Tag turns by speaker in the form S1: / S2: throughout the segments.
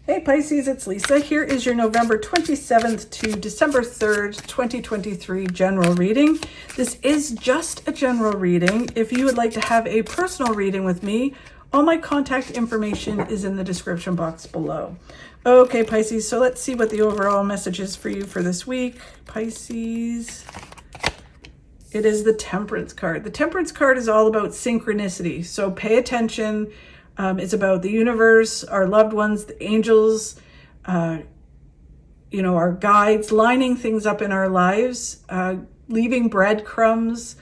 S1: Hey Pisces, it's Lisa. Here is your November 27th to December 3rd, 2023 general reading. This is just a general reading. If you would like to have a personal reading with me, all my contact information is in the description box below. Okay, Pisces, so let's see what the overall message is for you for this week. Pisces, it is the Temperance card. The Temperance card is all about synchronicity, so pay attention. It's about the universe, our loved ones, the angels, our guides, lining things up in our lives, leaving breadcrumbs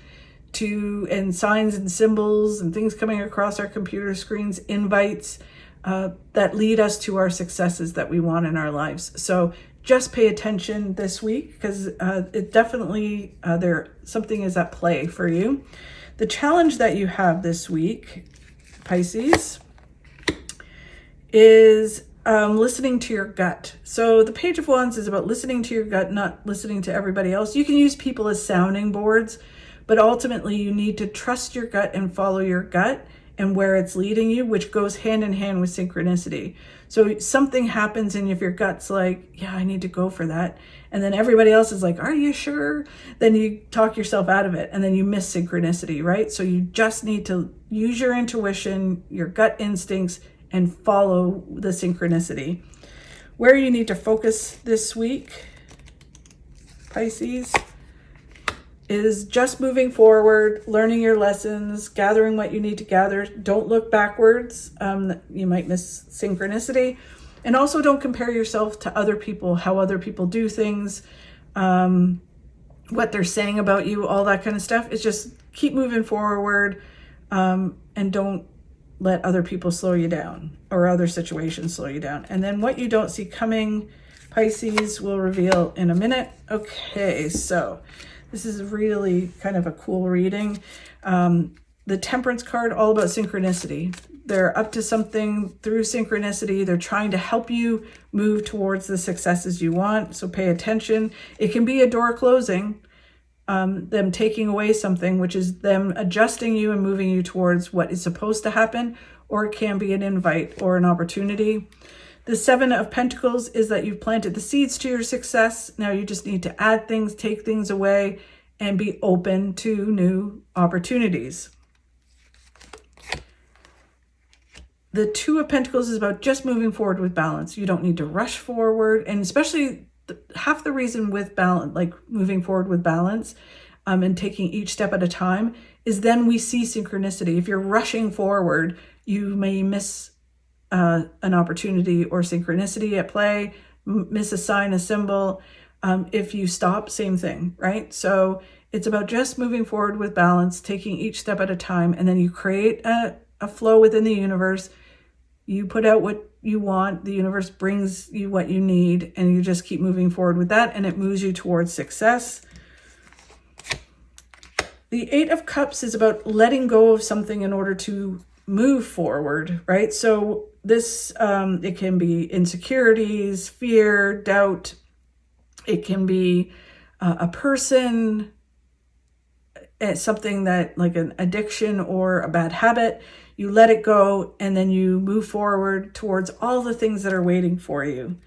S1: and signs and symbols and things coming across our computer screens, invites that lead us to our successes that we want in our lives. So just pay attention this week because it definitely, something is at play for you. The challenge that you have this week, Pisces, is listening to your gut. So the Page of Wands is about listening to your gut, not listening to everybody else. You can use people as sounding boards, but ultimately you need to trust your gut and follow your gut and where it's leading you, which goes hand in hand with synchronicity. So something happens and if your gut's like, yeah, I need to go for that, and then everybody else is like, are you sure? Then you talk yourself out of it and then you miss synchronicity, right? So you just need to use your intuition, your gut instincts, and follow the synchronicity. Where you need to focus this week, Pisces, is just moving forward, learning your lessons, gathering what you need to gather. Don't look backwards. You might miss synchronicity. And also don't compare yourself to other people, how other people do things, what they're saying about you, all that kind of stuff. It's just keep moving forward and don't let other people slow you down or other situations slow you down. And then what you don't see coming, Pisces, will reveal in a minute. Okay, so this is really kind of a cool reading. The Temperance card, all about synchronicity. They're up to something through synchronicity. They're trying to help you move towards the successes you want. So pay attention. It can be a door closing, them taking away something, which is them adjusting you and moving you towards what is supposed to happen, or it can be an invite or an opportunity. The Seven of Pentacles is that you've planted the seeds to your success. Now you just need to add things, take things away, and be open to new opportunities. The Two of Pentacles is about just moving forward with balance. You don't need to rush forward, and especially half the reason with balance, like moving forward with balance and taking each step at a time, is then we see synchronicity. If you're rushing forward, you may miss an opportunity or synchronicity at play, miss a sign, a symbol. If you stop, same thing, right? So it's about just moving forward with balance, taking each step at a time, and then you create a flow within the universe. You put out what you want, the universe brings you what you need, and you just keep moving forward with that, and it moves you towards success. The Eight of Cups is about letting go of something in order to move forward, right? So this, it can be insecurities, fear, doubt. It can be a person, something that like an addiction or a bad habit. You let it go and then you move forward towards all the things that are waiting for you.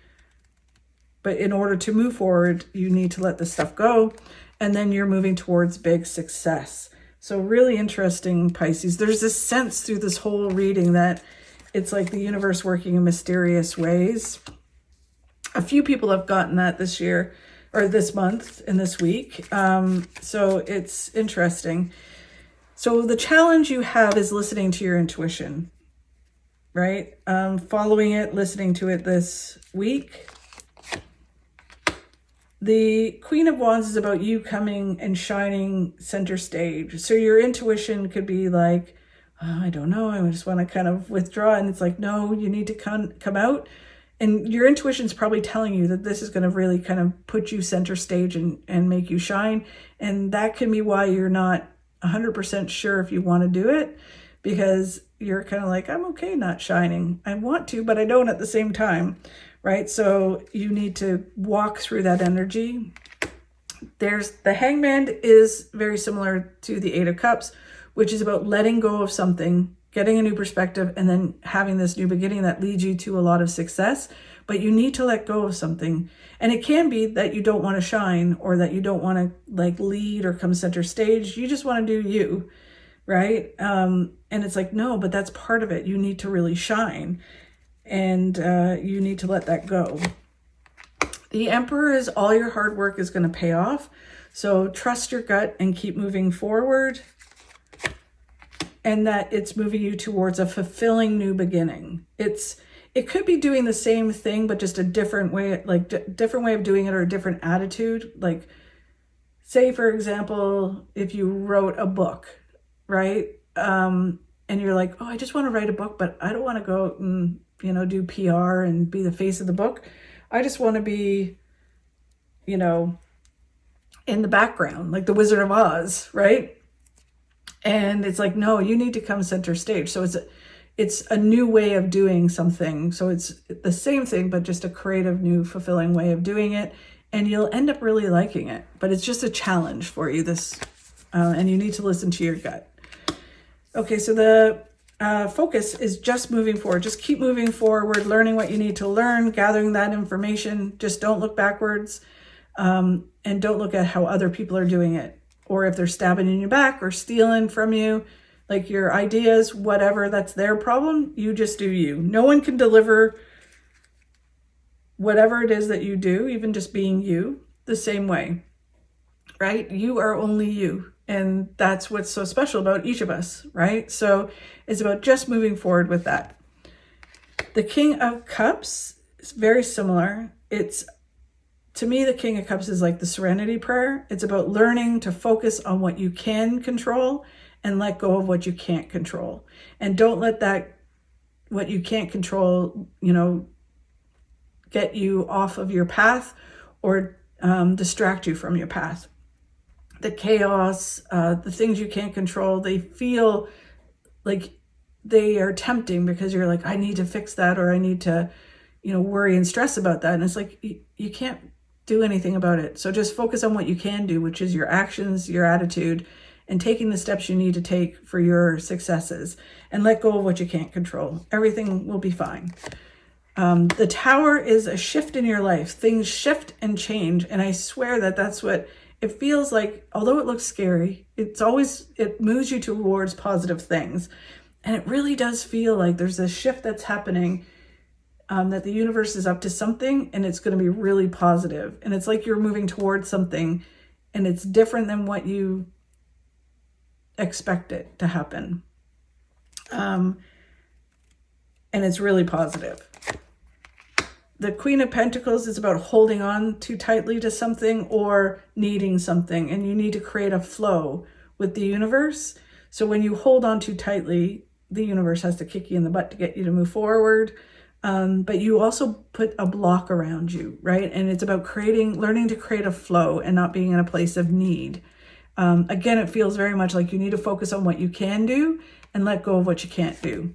S1: But in order to move forward, you need to let the stuff go, and then you're moving towards big success. So really interesting, Pisces. There's this sense through this whole reading that it's like the universe working in mysterious ways. A few people have gotten that this year or this month and this week. So it's interesting. So the challenge you have is listening to your intuition, right? Following it, listening to it this week. The Queen of Wands is about you coming and shining center stage. So your intuition could be like, oh, I don't know, I just want to kind of withdraw. And it's like, no, you need to come out. And your intuition is probably telling you that this is going to really kind of put you center stage and make you shine. And that can be why you're not 100% sure if you want to do it, because you're kind of like, I'm okay not shining. I want to, but I don't at the same time, right? So you need to walk through that energy. There's the Hangman is very similar to the Eight of Cups, which is about letting go of something getting a new perspective, and then having this new beginning that leads you to a lot of success. But you need to let go of something. And it can be that you don't want to shine, or that you don't want to like lead or come center stage. You just want to do you, right? And it's like, no, but that's part of it. You need to really shine, and you need to let that go. The Emperor is all your hard work is going to pay off. So trust your gut and keep moving forward, and that it's moving you towards a fulfilling new beginning. It could be doing the same thing, but just a different way, like different way of doing it, or a different attitude. Like, say, for example, if you wrote a book, right? And you're like, oh, I just want to write a book, but I don't want to go and, do PR and be the face of the book. I just want to be, in the background, like the Wizard of Oz, right? And it's like, no, you need to come center stage. So it's a new way of doing something. So it's the same thing, but just a creative, new, fulfilling way of doing it. And you'll end up really liking it. But it's just a challenge for you, and you need to listen to your gut. Okay, so the focus is just moving forward. Just keep moving forward, learning what you need to learn, gathering that information. Just don't look backwards, and don't look at how other people are doing it, or if they're stabbing in your back or stealing from you. Like your ideas, whatever, that's their problem. You just do you. No one can deliver whatever it is that you do, even just being you, the same way, right? You are only you. And that's what's so special about each of us, right? So it's about just moving forward with that. The King of Cups is very similar. To me, the King of Cups is like the serenity prayer. It's about learning to focus on what you can control and let go of what you can't control. And don't let what you can't control, get you off of your path, or distract you from your path. The chaos, the things you can't control, they feel like they are tempting, because you're like, I need to fix that, or I need to, worry and stress about that. And it's like, you can't do anything about it. So just focus on what you can do, which is your actions, your attitude, and taking the steps you need to take for your successes, and let go of what you can't control. Everything will be fine. The Tower is a shift in your life. Things shift and change. And I swear that's what it feels like. Although it looks scary, it moves you towards positive things. And it really does feel like there's this shift that's happening, that the universe is up to something, and it's going to be really positive. And it's like you're moving towards something, and it's different than what you expect it to happen. And it's really positive. The Queen of Pentacles is about holding on too tightly to something, or needing something, and you need to create a flow with the universe. So when you hold on too tightly, the universe has to kick you in the butt to get you to move forward. But you also put a block around you, right? And it's about learning to create a flow and not being in a place of need. Again, it feels very much like you need to focus on what you can do and let go of what you can't do.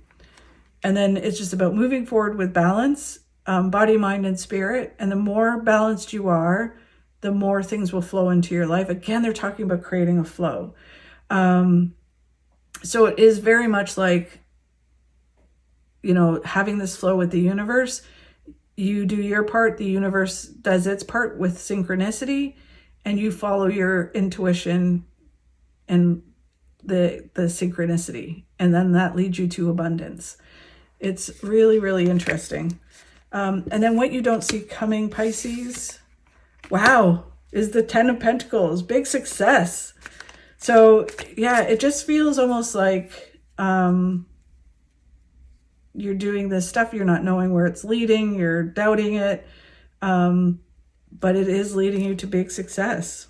S1: And then it's just about moving forward with balance, body, mind, and spirit. And the more balanced you are, the more things will flow into your life. Again, they're talking about creating a flow. So it is very much like, having this flow with the universe. You do your part, the universe does its part with synchronicity, and you follow your intuition and the synchronicity. And then that leads you to abundance. It's really, really interesting. And then what you don't see coming, Pisces, wow, is the Ten of Pentacles. Big success. So yeah, it just feels almost like you're doing this stuff, you're not knowing where it's leading, you're doubting it, but it is leading you to big success.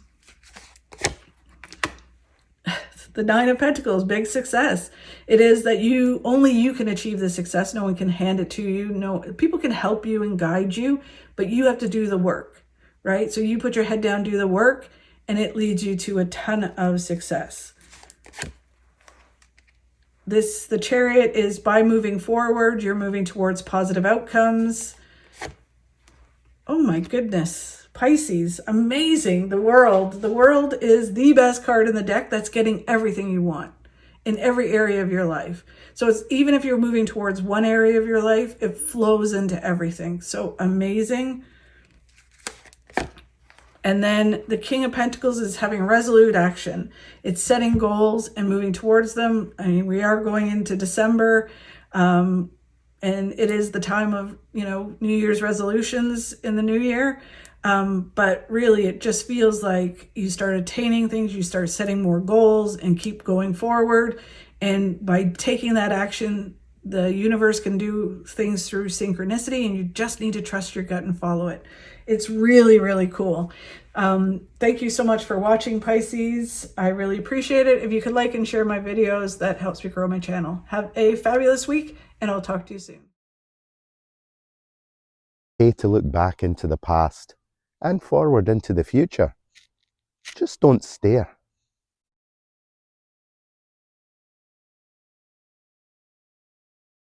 S1: The Nine of Pentacles, big success. It is that only you can achieve the success. No one can hand it to you. No, people can help you and guide you, but you have to do the work, right? So you put your head down, do the work, and it leads you to a ton of success. The Chariot is by moving forward, you're moving towards positive outcomes. Oh my goodness. Pisces, amazing. The World is the best card in the deck that's getting everything you want. in every area of your life. So it's even if you're moving towards one area of your life, it flows into everything. So amazing. And then the King of Pentacles is having resolute action. It's setting goals and moving towards them. I mean, we are going into December, and it is the time of, New Year's resolutions in the new year. But really, it just feels like you start attaining things, you start setting more goals and keep going forward. And by taking that action, the universe can do things through synchronicity, and you just need to trust your gut and follow it. It's really, really cool. Thank you so much for watching, Pisces. I really appreciate it. If you could like and share my videos, that helps me grow my channel. Have a fabulous week, and I'll talk to you soon.
S2: To look back into the past and forward into the future. Just don't stare.